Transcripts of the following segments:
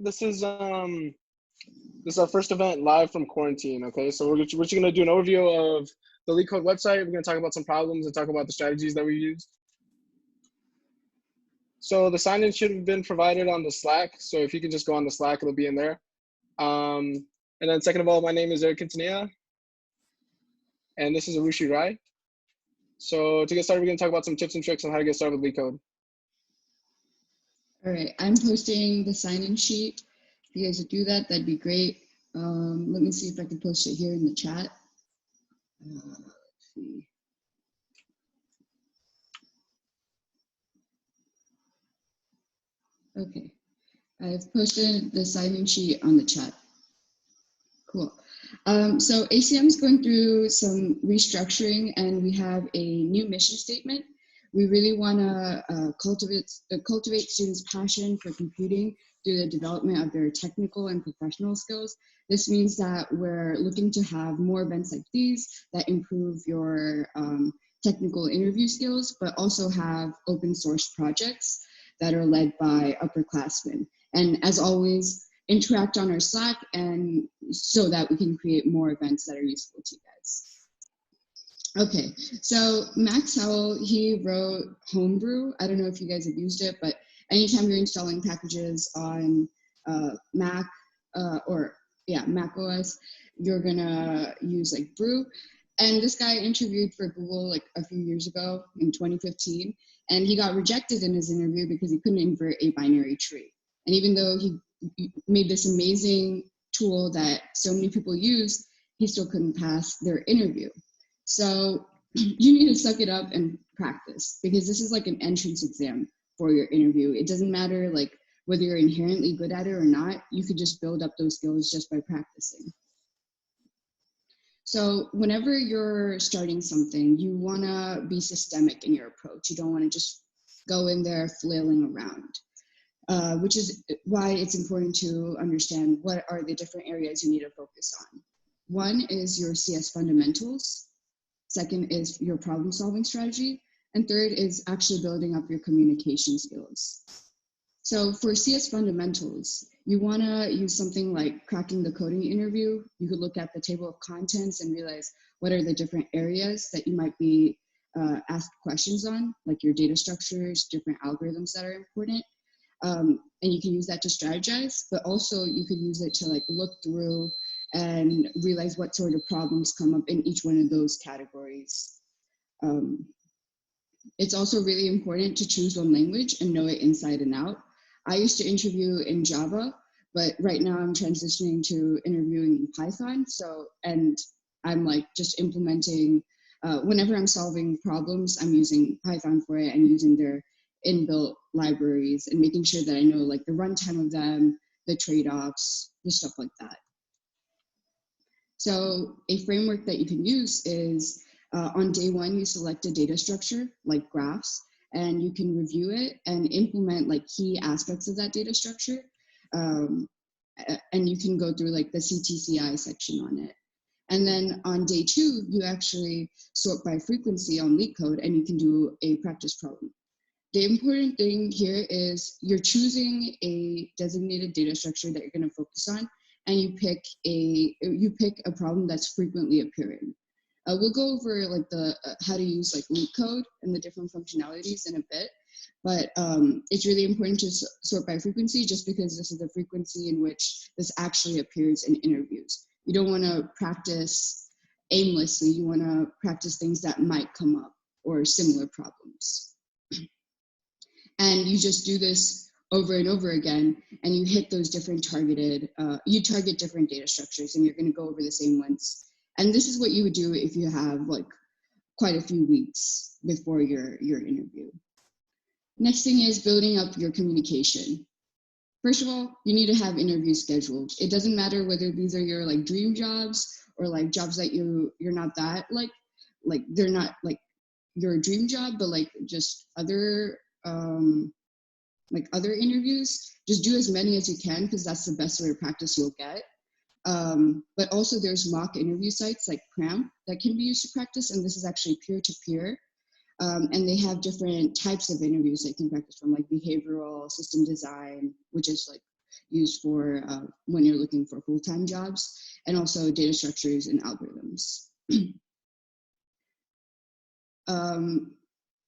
This is our first event live from quarantine. Okay, so we're just gonna do an overview of the LeetCode website. We're gonna talk about some problems and talk about the strategies that we used. So the sign-in should have been provided on the Slack. So if you can just go on the Slack, it'll be in there. And then second of all, my name is Erik Quintanilla, and this is Arushi. So to get started, we're gonna talk about some tips and tricks on how to get started with LeetCode. All right, I'm posting the sign-in sheet. If you guys would do that, that'd be great. Let me see if I can post it here in the chat. Let's see. Okay, I've posted the sign-in sheet on the chat. Cool. So ACM is going through some restructuring, and we have a new mission statement. We really want to cultivate students' passion for computing through the development of their technical and professional skills. This means that we're looking to have more events like these that improve your technical interview skills, but also have open source projects that are led by upperclassmen. And as always, interact on our Slack, and so that we can create more events that are useful to you guys. Okay, so Max Howell, he wrote Homebrew. I don't know if you guys have used it, but anytime you're installing packages on Mac Mac OS, you're gonna use like Brew. And this guy interviewed for Google like a few years ago in 2015, and he got rejected in his interview because he couldn't invert a binary tree. And even though he made this amazing tool that so many people use, he still couldn't pass their interview. So you need to suck it up and practice, because this is like an entrance exam for your interview. It doesn't matter like whether you're inherently good at it or not. You could just build up those skills just by practicing. So whenever you're starting something, you want to be systemic in your approach. You don't want to just go in there flailing around, which is why it's important to understand what are the different areas you need to focus on. One is your CS fundamentals. Second is your problem solving strategy. And third is actually building up your communication skills. So for CS fundamentals, you want to use something like cracking the coding interview. You could look at the table of contents and realize what are the different areas that you might be asked questions on, like your data structures, different algorithms that are important. And you can use that to strategize, but also you could use it to like look through and realize what sort of problems come up in each one of those categories. It's also really important to choose one language and know it inside and out. I used to interview in Java, but right now I'm transitioning to interviewing in Python. And I'm like just implementing, whenever I'm solving problems, I'm using Python for it and using their inbuilt libraries and making sure that I know like the runtime of them, the trade-offs, the stuff like that. So a framework that you can use is on day one, you select a data structure like graphs, and you can review it and implement like key aspects of that data structure. And you can go through like the CTCI section on it. And then on day two, you actually sort by frequency on LeetCode, and you can do a practice problem. The important thing here is you're choosing a designated data structure that you're going to focus on, and you pick a problem that's frequently appearing. We'll go over like the how to use like LeetCode and the different functionalities in a bit, but it's really important to sort by frequency, just because this is the frequency in which this actually appears in interviews. You don't want to practice aimlessly. You want to practice things that might come up or similar problems. And you just do this over and over again, and you hit those different you target different data structures, and you're going to go over the same ones. And this is what you would do if you have like quite a few weeks before your interview. Next thing is building up your communication. First of all, you need to have interviews scheduled. It doesn't matter whether these are your like dream jobs or like jobs that you're not that like they're not like your dream job, but like just other other interviews. Just do as many as you can, because that's the best way of practice you'll get. But also there's mock interview sites like Cram that can be used to practice, and this is actually peer-to-peer. And they have different types of interviews that you can practice from, like behavioral, system design, which is like used for when you're looking for full-time jobs, and also data structures and algorithms.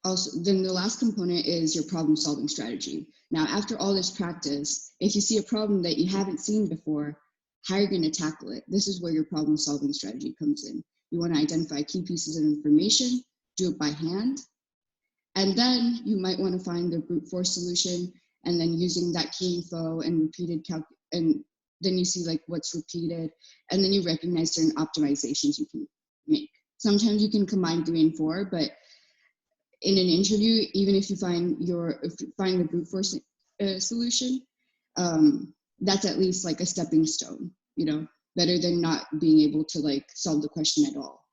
Also, then the last component is your problem-solving strategy. Now, after all this practice, if you see a problem that you haven't seen before, how are you going to tackle it? This is where your problem-solving strategy comes in. You want to identify key pieces of information, do it by hand, and then you might want to find the brute force solution, and then using that key info and repeated and then you see like what's repeated, and then you recognize certain optimizations you can make. Sometimes you can combine 3 and 4, but in an interview, even if you find the brute force solution, that's at least like a stepping stone, you know, better than not being able to like solve the question at all.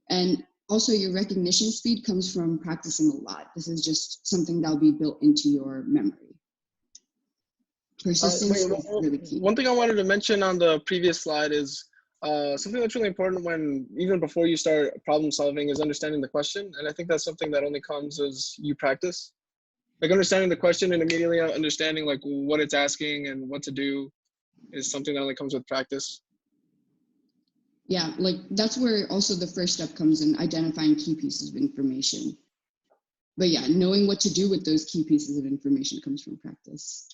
And also your recognition speed comes from practicing a lot. This is just something that'll be built into your memory. Persistence is really key. One thing I wanted to mention on the previous slide is something that's really important when, even before you start problem solving, is understanding the question. And I think that's something that only comes as you practice. Like understanding the question and immediately understanding like what it's asking and what to do is something that only comes with practice. Yeah, like that's where also the first step comes in, identifying key pieces of information. But yeah, knowing what to do with those key pieces of information comes from practice.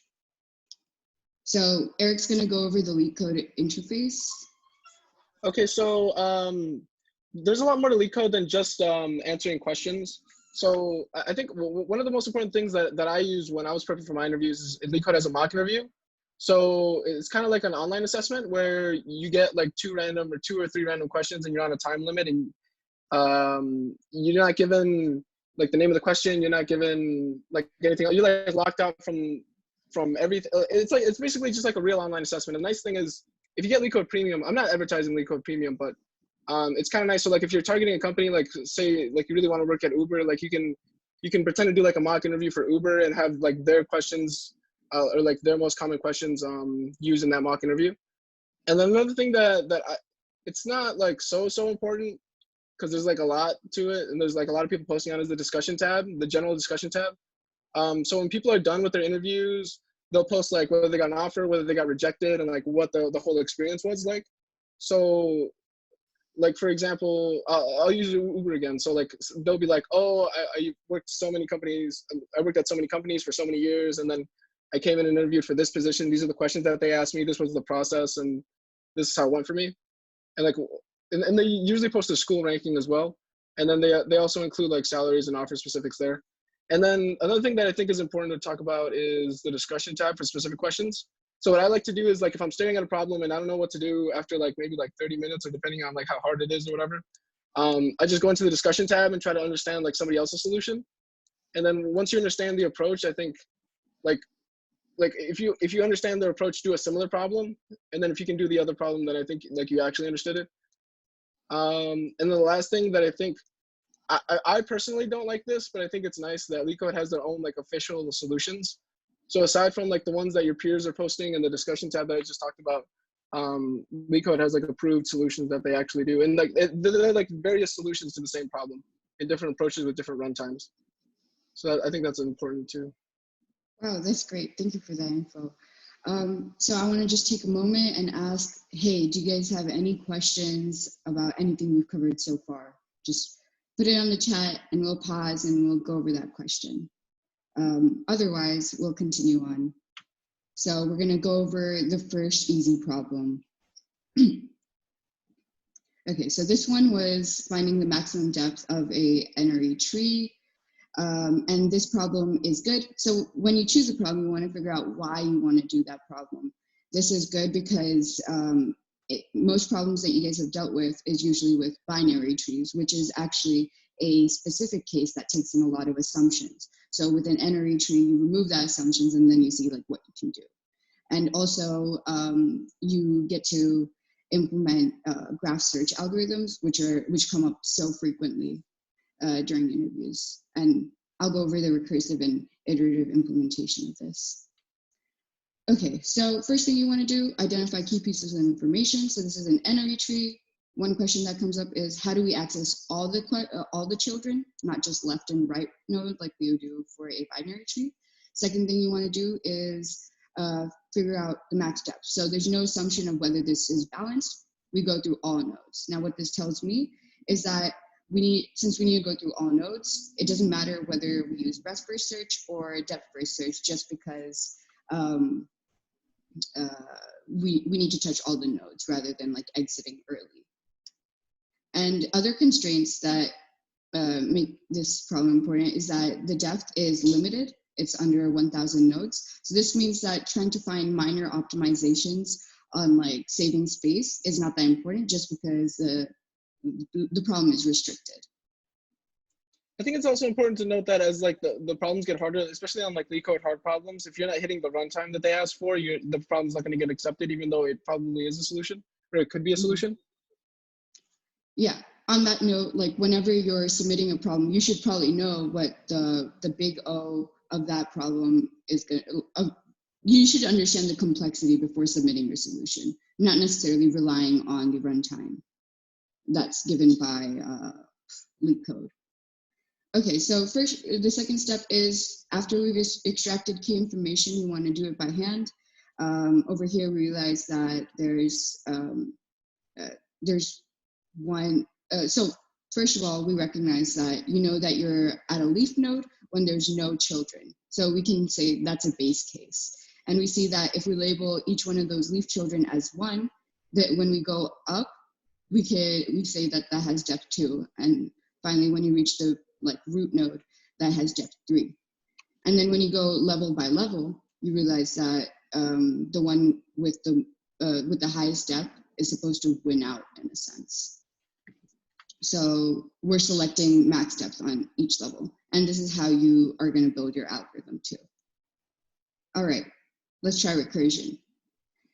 So Eric's going to go over the LeetCode interface. Okay, so there's a lot more to LeetCode than just answering questions. So I think one of the most important things that I use when I was prepping for my interviews is LeetCode has a mock interview. So it's kind of like an online assessment where you get like 2 or 3 random questions and you're on a time limit, and you're not given like the name of the question. You're not given like anything. You're like locked out from everything. It's basically just like a real online assessment. The nice thing is if you get LeetCode Premium, I'm not advertising LeetCode Premium, but it's kind of nice. So like if you're targeting a company, like say like you really want to work at Uber, like you can pretend to do like a mock interview for Uber and have like their questions or like their most common questions used in that mock interview. And then another thing that it's not like so important, because there's like a lot to it and there's like a lot of people posting on, is the discussion tab, the general discussion tab. So when people are done with their interviews, they'll post like whether they got an offer, whether they got rejected, and like what the whole experience was like. So like, for example, I'll use Uber again. So like they'll be like, oh, I worked at so many companies for so many years, and then I came in and interviewed for this position. These are the questions that they asked me. This was the process, and this is how it went for me. And like, and they usually post a school ranking as well. And then they also include like salaries and offer specifics there. And then another thing that I think is important to talk about is the discussion tab for specific questions. So what I like to do is like if I'm staring at a problem and I don't know what to do after like maybe like 30 minutes, or depending on like how hard it is or whatever, I just go into the discussion tab and try to understand like somebody else's solution. And then once you understand the approach, I think like if you understand their approach, do a similar problem, and then if you can do the other problem, then I think like you actually understood it. And then the last thing that I think, I personally don't like this, but I think it's nice that LeetCode has their own like official solutions. So aside from like the ones that your peers are posting in the discussion tab that I just talked about, LeetCode has like approved solutions that they actually do, and like they're like various solutions to the same problem in different approaches with different runtimes. So I think that's important too. Wow, that's great. Thank you for that info. So I want to just take a moment and ask, hey, do you guys have any questions about anything we've covered so far? Just put it on the chat and we'll pause and we'll go over that question. Otherwise, we'll continue on. So we're going to go over the first easy problem. Okay, so this one was finding the maximum depth of a NRE tree. And this problem is good. So when you choose a problem, you want to figure out why you want to do that problem. This is good because most problems that you guys have dealt with is usually with binary trees, which is actually a specific case that takes in a lot of assumptions. So with an NRE tree, you remove that assumptions and then you see like what you can do. And also you get to implement graph search algorithms, which come up so frequently during interviews. And I'll go over the recursive and iterative implementation of this. Okay, so first thing you want to do, identify key pieces of information. So this is an NRE tree. One question that comes up is, how do we access all the children, not just left and right node like we would do for a binary tree? Second thing you want to do is figure out the max depth. So there's no assumption of whether this is balanced. We go through all nodes. Now what this tells me is that since we need to go through all nodes, it doesn't matter whether we use breadth first search or depth first search, just because we need to touch all the nodes rather than like exiting early. And other constraints that make this problem important is that the depth is limited. It's under 1,000 nodes. So this means that trying to find minor optimizations on like saving space is not that important, just because the problem is restricted. I think it's also important to note that as like the problems get harder, especially on like LeetCode hard problems, if you're not hitting the runtime that they ask for, the problem's not going to get accepted, even though it probably is a solution, or it could be a solution. Yeah. On that note, like whenever you're submitting a problem, you should probably know what the big O of that problem is going to. You should understand the complexity before submitting your solution, not necessarily relying on the runtime that's given by LeetCode. Okay, so first, the second step is after we've extracted key information, we want to do it by hand. Over here, we realize that there's one. So first of all, we recognize that you know that you're at a leaf node when there's no children. So we can say that's a base case. And we see that if we label each one of those leaf children as 1, that when we go up, we say that that has depth 2. And finally, when you reach the like root node, that has depth 3. And then when you go level by level, you realize that the one with the highest depth is supposed to win out in a sense. So we're selecting max depth on each level. And this is how you are going to build your algorithm too. All right, let's try recursion.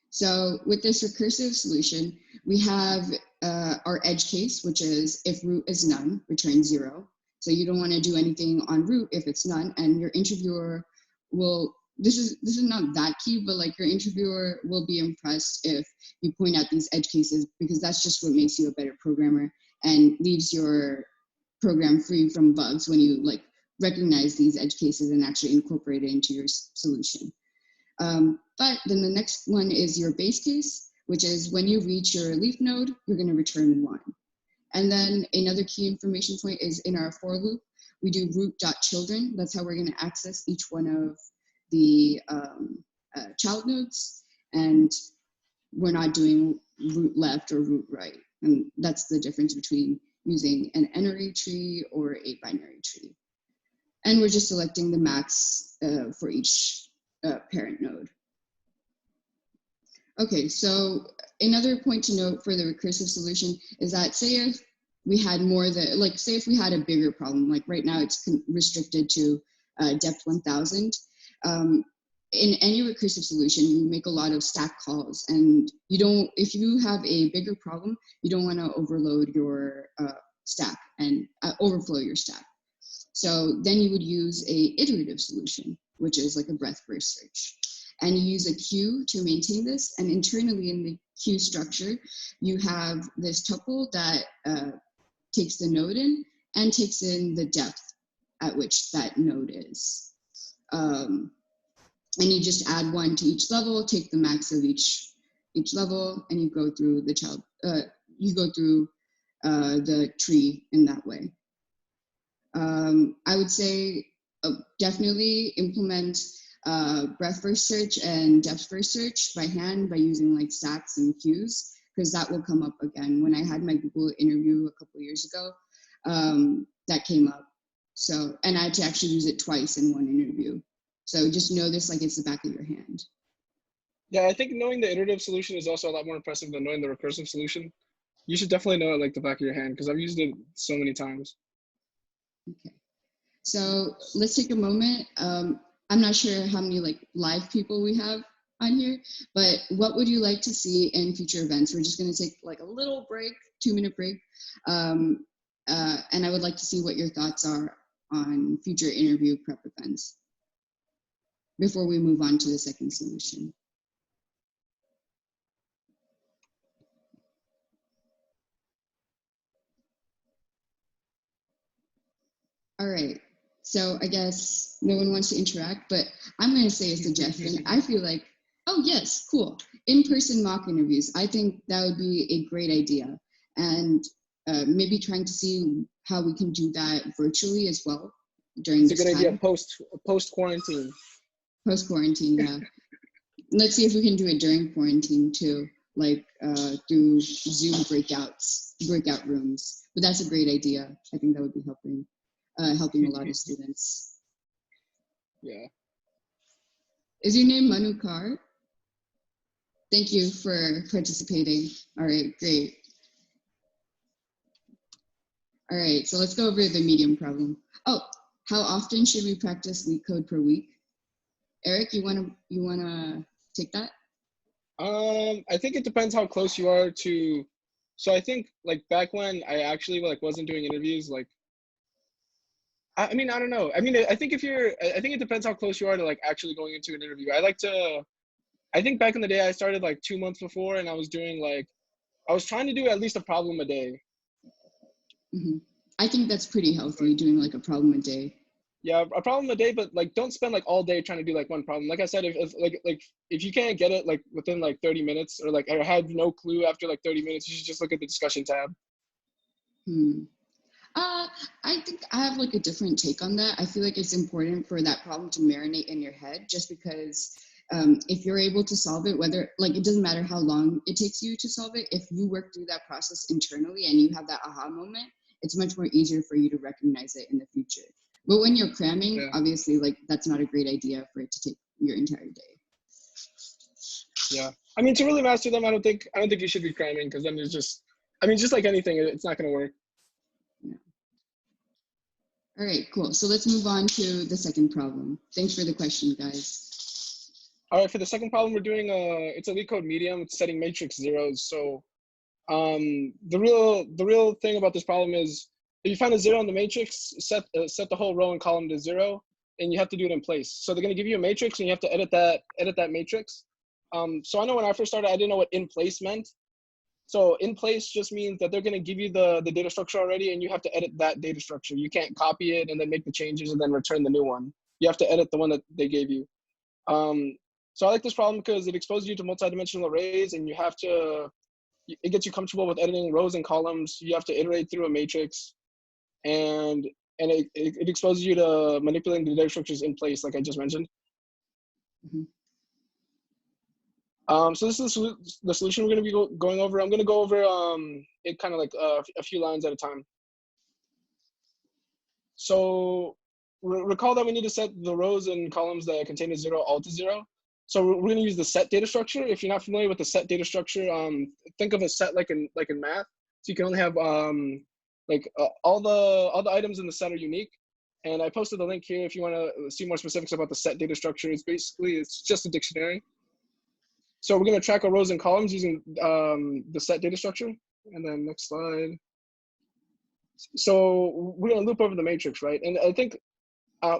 So with this recursive solution, we have our edge case, which is if root is none, return 0. So you don't want to do anything on root if it's none, and your interviewer will, this is not that key, but like your interviewer will be impressed if you point out these edge cases, because that's just what makes you a better programmer and leaves your program free from bugs when you like recognize these edge cases and actually incorporate it into your solution. But then the next one is your base case, which is when you reach your leaf node, you're going to return 1. And then another key information point is in our for loop, we do root.children. That's how we're going to access each one of the child nodes. And we're not doing root left or root right. And that's the difference between using an n-array tree or a binary tree. And we're just selecting the max for each parent node. Okay, so another point to note for the recursive solution is that say if we had more than, like say if we had a bigger problem, like right now it's restricted to depth 1000. In any recursive solution, you make a lot of stack calls, and you don't, if you have a bigger problem, you don't want to overload your stack and overflow your stack. So then you would use a iterative solution, which is like a breadth first search. And you use a queue to maintain this. And internally in the queue structure, you have this tuple that takes the node in and takes in the depth at which that node is. And you just add 1 to each level, take the max of each level, and you go through the the tree in that way. I would say definitely implement breadth first search and depth first search by hand by using like stacks and queues, because that will come up again. When I had my Google interview a couple years ago, that came up. So, and I had to actually use it twice in one interview. So just know this like it's the back of your hand. Yeah, I think knowing the iterative solution is also a lot more impressive than knowing the recursive solution. You should definitely know it like the back of your hand, because I've used it so many times. Okay, so let's take a moment. I'm not sure how many like live people we have on here, but what would you like to see in future events? We're just going to take like a little break, 2-minute break. And I would like to see what your thoughts are on future interview prep events before we move on to the second solution. All right, So I guess no one wants to interact, but I'm going to say a suggestion. I feel like, oh yes, cool. In-person mock interviews. I think that would be a great idea. And maybe trying to see how we can do that virtually as well during It's a this good idea time. post quarantine. Post quarantine, yeah. Let's see if we can do it during quarantine too, like through Zoom breakout rooms. But that's a great idea. I think that would be helping a lot of students. Yeah. Is your name Manu Kar? Thank you for participating. All right, great. All right, so let's go over the medium problem. Oh, how often should we practice LeetCode per week? Eric, you wanna take that? I think it depends how close you are to. So I think like back when I actually like wasn't doing interviews, like I mean I don't know. I mean I think I think it depends how close you are to like actually going into an interview. I think back in the day I started like 2 months before, and I was doing like I was trying to do at least a problem a day. Mm-hmm. I think that's pretty healthy, doing like a problem a day. Yeah, a problem a day, but like don't spend like all day trying to do like one problem. Like I said, if you can't get it like within like 30 minutes, or like I had no clue after like 30 minutes, you should just look at the discussion tab. I think I have like a different take on that. I feel like it's important for that problem to marinate in your head, just because if you're able to solve it, whether like it doesn't matter how long it takes you to solve it, if you work through that process internally and you have that aha moment, it's much more easier for you to recognize it in the future. But when you're cramming, Yeah. obviously, like that's not a great idea for it to take your entire day. Yeah, I mean to really master them, I don't think you should be cramming, because then there's just, I mean, just like anything, it's not going to work. Yeah. All right, cool. So let's move on to the second problem. Thanks for the question, guys. All right, for the second problem, we're doing it's a LeetCode medium. It's setting matrix zeros. So the real thing about this problem is if you find a zero in the matrix, set the whole row and column to zero, and you have to do it in place. So they're going to give you a matrix, and you have to edit that matrix. So I know when I first started, I didn't know what in place meant. So in place just means that they're going to give you the data structure already, and you have to edit that data structure. You can't copy it and then make the changes and then return the new one. You have to edit the one that they gave you. So I like this problem because it exposes you to multidimensional arrays, and it gets you comfortable with editing rows and columns. You have to iterate through a matrix, and it exposes you to manipulating the data structures in place, like I just mentioned. Mm-hmm. So this is the solution we're going to be going over. I'm going to go over it kind of like a few lines at a time. So recall that we need to set the rows and columns that contain a zero all to zero. So we're going to use the set data structure. If you're not familiar with the set data structure, think of a set like in math. So you can only have all the items in the set are unique. And I posted the link here if you want to see more specifics about the set data structure. It's just a dictionary. So we're going to track our rows and columns using the set data structure. And then next slide. So we're going to loop over the matrix, right? And I think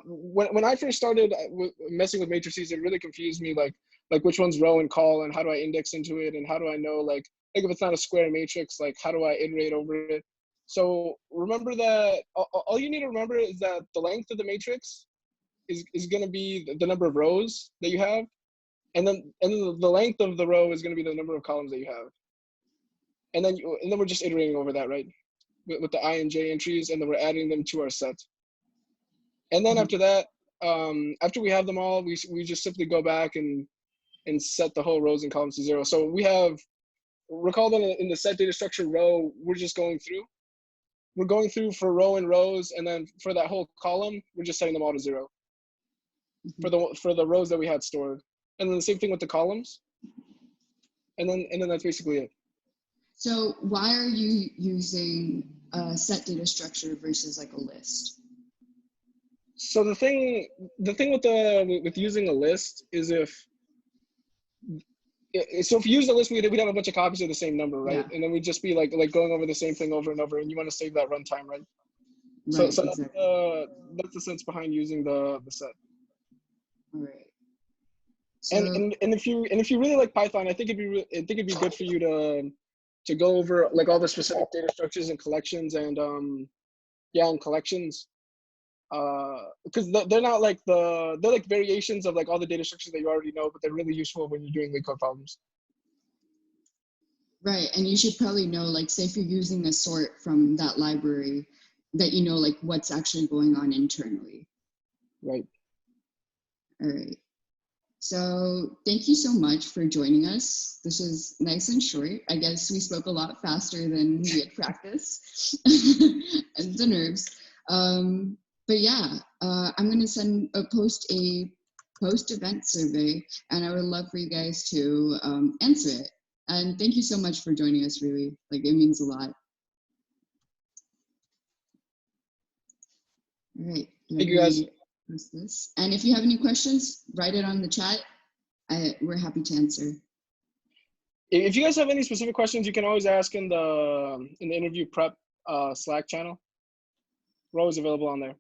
when I first started messing with matrices, it really confused me, like which one's row and col, and how do I index into it, and how do I know like if it's not a square matrix, like how do I iterate over it? So remember that all you need to remember is that the length of the matrix is going to be the number of rows that you have, and then the length of the row is going to be the number of columns that you have, and then we're just iterating over that, right, with the I and J entries, and then we're adding them to our set. And then after that, after we have them all, we just simply go back and set the whole rows and columns to zero. So recall that in the set data structure row, we're just going through. We're going through for row and rows, and then for that whole column, we're just setting them all to zero. For the rows that we had stored. And then the same thing with the columns. And then that's basically it. So why are you using a set data structure versus like a list? So the thing with using a list is if you use the list, we'd have a bunch of copies of the same number, right? Yeah. And then we'd just be like going over the same thing over and over, and you want to save that runtime, right? So exactly. That's the sense behind using the set. All right. So, and if you really like Python, I think it'd be good for you to go over like all the specific data structures and collections and collections. because they're not like they're like variations of like all the data structures that you already know, but they're really useful when you're doing LeetCode problems. Right, and you should probably know, like, say if you're using a sort from that library, that you know, like, what's actually going on internally. Right. All right. So thank you so much for joining us. This was nice and short. I guess we spoke a lot faster than we had practiced, and the nerves. But yeah, I'm going to post-event survey, and I would love for you guys to answer it. And thank you so much for joining us, really. Like, it means a lot. All right. Thank you, guys. Post this. And if you have any questions, write it on the chat. We're happy to answer. If you guys have any specific questions, you can always ask in the interview prep Slack channel. We're always available on there.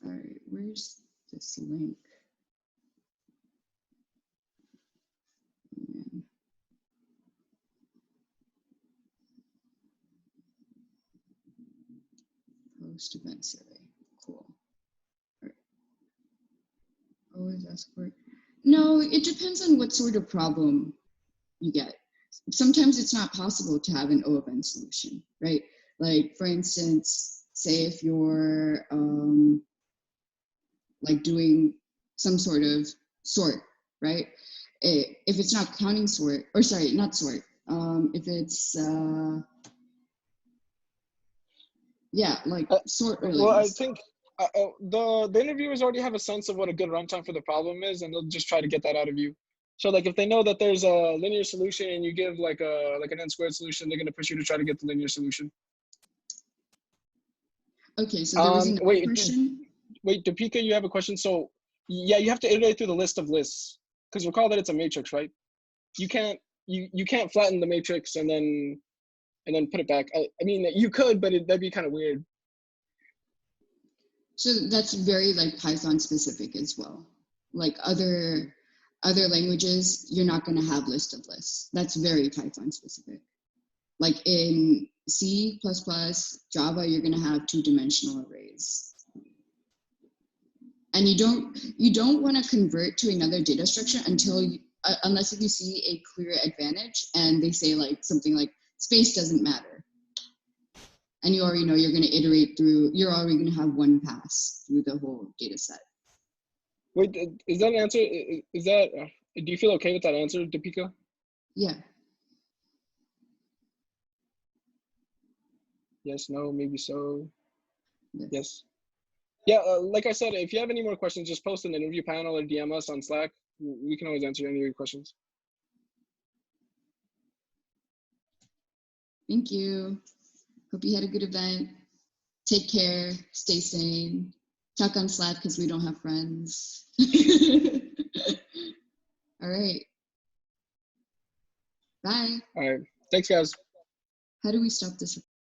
All right, where's this link? Post event survey. Cool. All right. Always ask for it. No, it depends on what sort of problem you get. Sometimes it's not possible to have an O-event solution, right? Like, for instance, say if you're like doing some sort of sort, right? If it's not counting sort, or sorry, not sort. If it's yeah, like sort or well, I think the interviewers already have a sense of what a good runtime for the problem is, and they'll just try to get that out of you. So like if they know that there's a linear solution and you give like an n squared solution, they're going to push you to try to get the linear solution. Okay, so there was another question. Wait, Deepika, you have a question? So yeah, you have to iterate through the list of lists, because recall that it's a matrix, right? You can't flatten the matrix and then put it back. I mean, you could, but that'd be kind of weird. So that's very like Python specific as well. Like other languages, you're not going to have list of lists. That's very Python specific. Like in C++, Java, you're going to have 2-dimensional arrays. And you don't want to convert to another data structure unless if you see a clear advantage and they say like something like space doesn't matter. And you already know you're going to iterate through, you're already going to have one pass through the whole data set. Wait, is that an answer? Is that, do you feel okay with that answer, Deepika? Yeah. Yes, no, maybe so. Yes. Yeah, like I said, if you have any more questions, just post in the interview panel or DM us on Slack. We can always answer any of your questions. Thank you. Hope you had a good event. Take care. Stay sane. Talk on Slack because we don't have friends. All right. Bye. All right. Thanks, guys. How do we stop this?